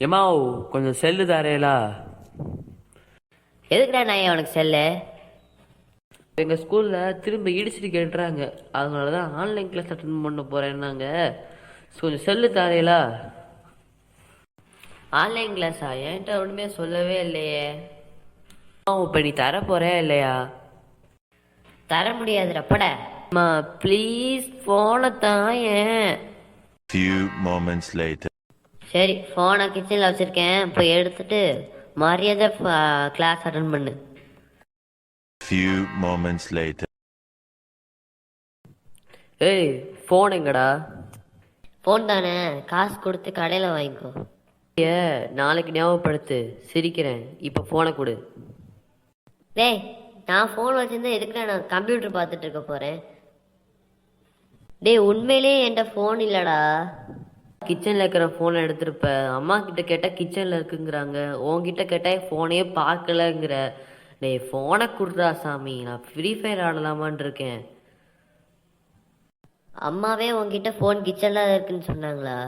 ஏமா கொஞ்சம் செல்லு தாரேலா? எதுக்குடா நான் உனக்கு செல்லு? எங்கள் ஸ்கூலில் திரும்ப இடிச்சிட்டு கேட்டுறாங்க, அதனால தான் ஆன்லைன் கிளாஸ் அட்டன் பண்ண போகிறேன்னாங்க. கொஞ்சம் செல்லு தாரேலா? ஆன்லைன் கிளாஸா? என்கிட்ட ஒன்றுமே சொல்லவே இல்லையே. இப்போ நீ தர போகிறே இல்லையா? தர முடியாதுடா பட. அம்மா ப்ளீஸ் ஃபோனை தாயேன். Few moments later. சரி, ஃபோனை கிச்சனில் வச்சுருக்கேன், போய் எடுத்துட்டு மரியாதை கிளாஸ் அட்டன் பண்ணு. Few moments later. ஏய் ஃபோன் எங்கடா? ஃபோன் தானே, காசு கொடுத்து கடையில் வாங்கிக்கோ. ஏ நாளைக்கு ஞாபகப்படுத்து, சிரிக்கிறேன். இப்போ ஃபோனை கொடு. டேய், நான் ஃபோன் வச்சுருந்தா எதுக்குடா நான் கம்ப்யூட்டர் பார்த்துட்டு இருக்க போகிறேன்? டேய், உண்மையிலே என்கிட்ட ஃபோன் இல்லைடா. கிச்சனில் இருக்கிற ஃபோனை எடுத்துருப்ப. அம்மா கிட்ட கேட்டால் கிச்சனில் இருக்குங்கிறாங்க, உன்கிட்ட கேட்டால் ஃபோனையே பார்க்கலங்கிற. டேய் ஃபோனை கொடுறா சாமி, நான் ஃப்ரீ ஃபயர் ஆடலாமான் இருக்கேன். அம்மாவே உன்கிட்ட ஃபோன் கிச்சனில் இருக்குன்னு சொன்னாங்களா?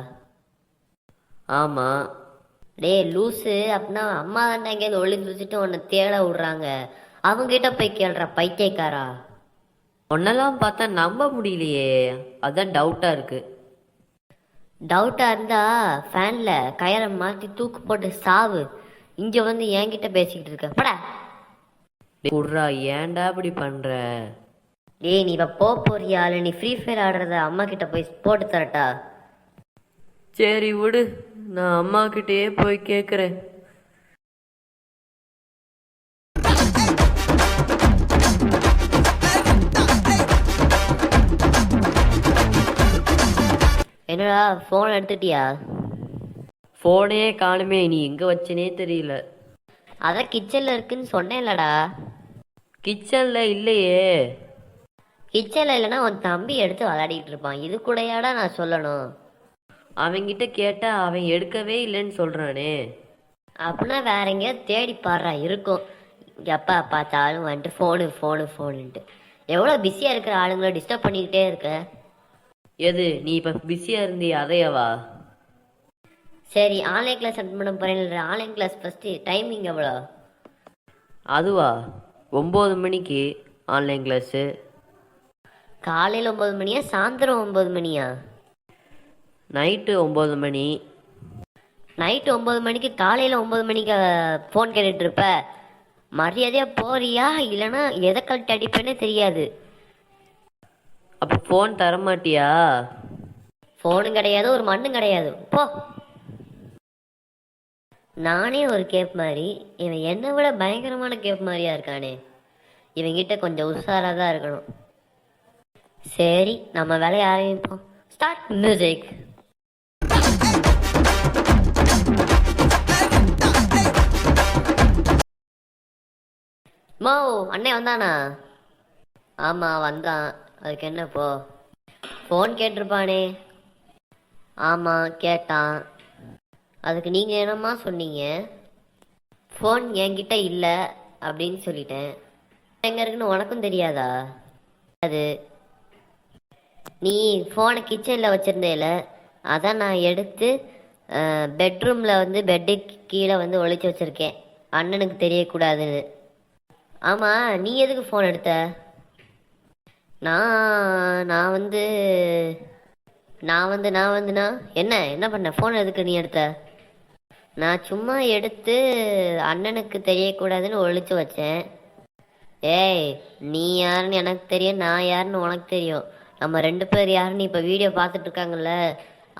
ஆமாம். டேய் லூஸு, அப்படின்னா அம்மா தாண்டா எங்கேயாவது ஒளிஞ்சு வச்சுட்டு உன்னை தேட விடுறாங்க. அவங்ககிட்ட போய் கேள்றா பைத்தியக்காரா. ஒன்னெல்லாம் பார்த்தா நம்ப முடியலையே, அதான் டவுட்டாக இருக்குது. டவுட்டாக இருந்தா ஃபேனில் கயரை மாற்றி தூக்கு போட்டு சாவு. இங்கே வந்து என்கிட்ட பேசிக்கிட்டு இருக்க படா. குர்ரா, ஏன்டா இப்படி பண்ணுற? டேய், நீ இப்போ போறியா இல்லை நீ ஃப்ரீ ஃபயர் ஆடுறத அம்மா கிட்ட போய் போட்டு தரட்டா? சரி விடு, நான் அம்மா கிட்டேயே போய் கேட்குறேன். என்னடா ஃபோன் எடுத்துட்டியா? ஃபோனே காணுமே, நீ எங்கே வச்சனே தெரியல. அதான் கிச்சனில் இருக்குன்னு சொன்னேன்லடா. கிச்சனில் இல்லையே. கிச்சனில் இல்லைன்னா உன் தம்பி எடுத்து விளையாடிட்டு இருப்பான், இது கூடயாடா நான் சொல்லணும்? அவங்கிட்ட கேட்டால் அவன் எடுக்கவே இல்லைன்னு சொல்கிறானே. அப்படின்னா வேற எங்கேயாவது தேடி பாடுறா இருக்கும். எப்போ பார்த்தாலும் வந்துட்டு ஃபோனு ஃபோனு ஃபோனுன்ட்டு எவ்வளோ பிஸியாக இருக்கிற ஆளுங்களை டிஸ்டர்ப் பண்ணிக்கிட்டே இருக்க. எது, நீ இப்போ பிஸியாக இருந்தியா அதையவா? சரி, ஆன்லைன் கிளாஸ் அட்டன் பண்ண போகிறேன். ஆன்லைன் கிளாஸ் ஃபஸ்ட்டு டைமிங் எவ்வளோ? அதுவா, 9 மணிக்கு ஆன்லைன் கிளாஸு. காலையில் 9 மணியா சாயந்தரம் 9 மணியா? நைட்டு 9 மணி. நைட்டு 9 மணிக்கு காலையில் 9 மணிக்கு ஃபோன் கேட்டுட்டு இருப்ப. மரியாதையாக போறியா இல்லைன்னா எதை கழட்டி அடிப்பேன்னு தெரியாது. அப்போ ஃபோன் தரமாட்டியா? ஃபோனும் கிடையாது, ஒரு மண்ணும் கிடையாது, போ. நானே ஒரு கேப் மாதிரி, இவன் என்னை விட பயங்கரமான கேப் மாதிரியா இருக்கானே. இவங்கிட்ட கொஞ்சம் உஷாராக தான் இருக்கணும். சரி, நம்ம வேலையை ஆரம்பிப்போம். Start music. மோ, அண்ணே வந்தானா? ஆமாம் வந்தான். அதுக்கு என்னப்போ? ஃபோன் கேட்டிருப்பானே. ஆமாம் கேட்டான். அதுக்கு நீங்கள் என்னம்மா சொன்னீங்க? ஃபோன் என்கிட்ட இல்லை அப்படின்னு சொல்லிட்டேன். எங்கே இருக்குன்னு உனக்கும் தெரியாதா? அது நீ ஃபோனை கிச்சனில் வச்சுருந்தேல, அதான் நான் எடுத்து பெட்ரூமில் வந்து பெட்டு கீழே வந்து ஒளிச்சு வச்சுருக்கேன், அண்ணனுக்கு தெரியக்கூடாதுன்னு. ஆமாம், நீ எதுக்கு ஃபோன் எடுத்த? நான் வந்து என்ன என்ன பண்ண? ஃபோன் எதுக்கு நீ எடுத்த? நான் சும்மா எடுத்து அண்ணனுக்கு தெரியக்கூடாதுன்னு ஒழிச்சு வச்சேன். ஏய், நீ யாருன்னு எனக்கு தெரியும், நான் யாருன்னு உனக்கு தெரியும். நம்ம 2 பேர் யாருன்னு இப்போ வீடியோ பார்த்துட்டு இருக்காங்கல்ல,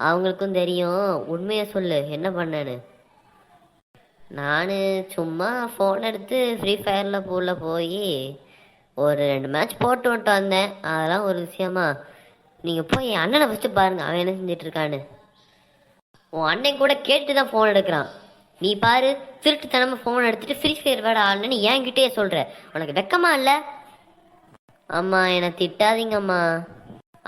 அவங்களுக்கும் தெரியும். உண்மையை சொல்லு, என்ன பண்ணேன்னு? நான் சும்மா ஃபோன் எடுத்து ஃப்ரீ ஃபயரில் உள்ள போய் ஒரு 2 மேட்ச் போட்டு வந்துட்டு வந்தேன். அதெல்லாம் ஒரு விஷயமா? நீங்கள் போய் என் அண்ணனை ஃபஸ்ட்டு பாருங்கள், அவன் என்ன செஞ்சிட்ருக்கான்னு. உன் அண்ணன் கூட கேட்டு தான் ஃபோன் எடுக்கிறான். நீ பாரு, திருட்டுத்தனமாக ஃபோன் எடுத்துகிட்டு ஃப்ரீ ஃபயர் வேட ஆடணுன்னு என்கிட்டயே சொல்கிற. உனக்கு வெக்கமா இல்லை? ஆமாம், என்னை திட்டாதீங்கம்மா.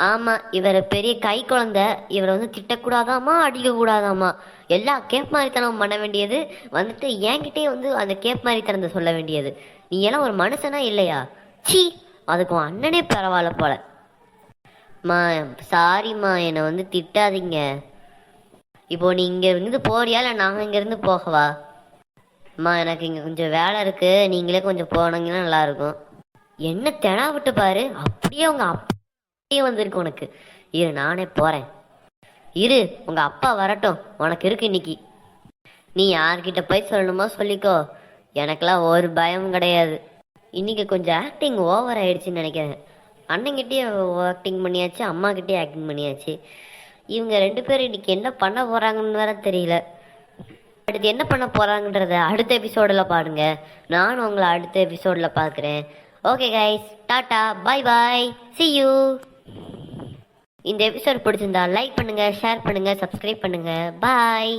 ஆமாம், இவரை பெரிய கை குழந்தை, இவரை வந்து திட்டக்கூடாதாம்மா, அடிக்கக்கூடாதாம்மா. எல்லா கேப் மாதிரித்தனம் பண்ண வேண்டியது வந்துட்டு என்கிட்டே வந்து அந்த கேப் மாதிரித்தனத்தை சொல்ல வேண்டியது. நீ எல்லாம் ஒரு மனுஷனா இல்லையா? சி, அதுக்கு உன் அண்ணனே பரவாயில்ல போல. மா சாரிம்மா, என்னை வந்து திட்டாதீங்க. இப்போ நீ இங்க இருந்து போறியா இல்லை நான் இங்க இருந்து போகவா? அம்மா எனக்கு இங்க கொஞ்சம் வேலை இருக்கு, நீங்களே கொஞ்சம் போனீங்கன்னா நல்லா இருக்கும். என்ன தெனா விட்டு பாரு, அப்படியே உங்க அப்படியே வந்திருக்கு உனக்கு. இரு நானே போறேன். இரு உங்க அப்பா வரட்டும், உனக்கு இருக்கு இன்னைக்கு. நீ யார்கிட்ட போய் சொல்லணுமோ சொல்லிக்கோ, எனக்கெல்லாம் ஒரு பயமும் கிடையாது. இன்னைக்கு கொஞ்சம் ஆக்டிங் ஓவர் ஆயிடுச்சுன்னு நினைக்கிறேன். அண்ணங்கிட்டே ஆக்டிங் பண்ணியாச்சு, அம்மா கிட்டே ஆக்டிங் பண்ணியாச்சு. இவங்க 2 பேரும் இன்னைக்கு என்ன பண்ண போறாங்கன்னு வேற தெரியல. அடுத்து என்ன பண்ண போறாங்கன்றத அடுத்த எபிசோடில் பாருங்க. நானும் உங்களை அடுத்த எபிசோடில் பார்க்குறேன். Okay guys, tata, bye bye, see you. இந்த எபிசோட் பிடிச்சிருந்தா லைக் பண்ணுங்க, ஷேர் பண்ணுங்க, சப்ஸ்கிரைப் பண்ணுங்க. பாய்.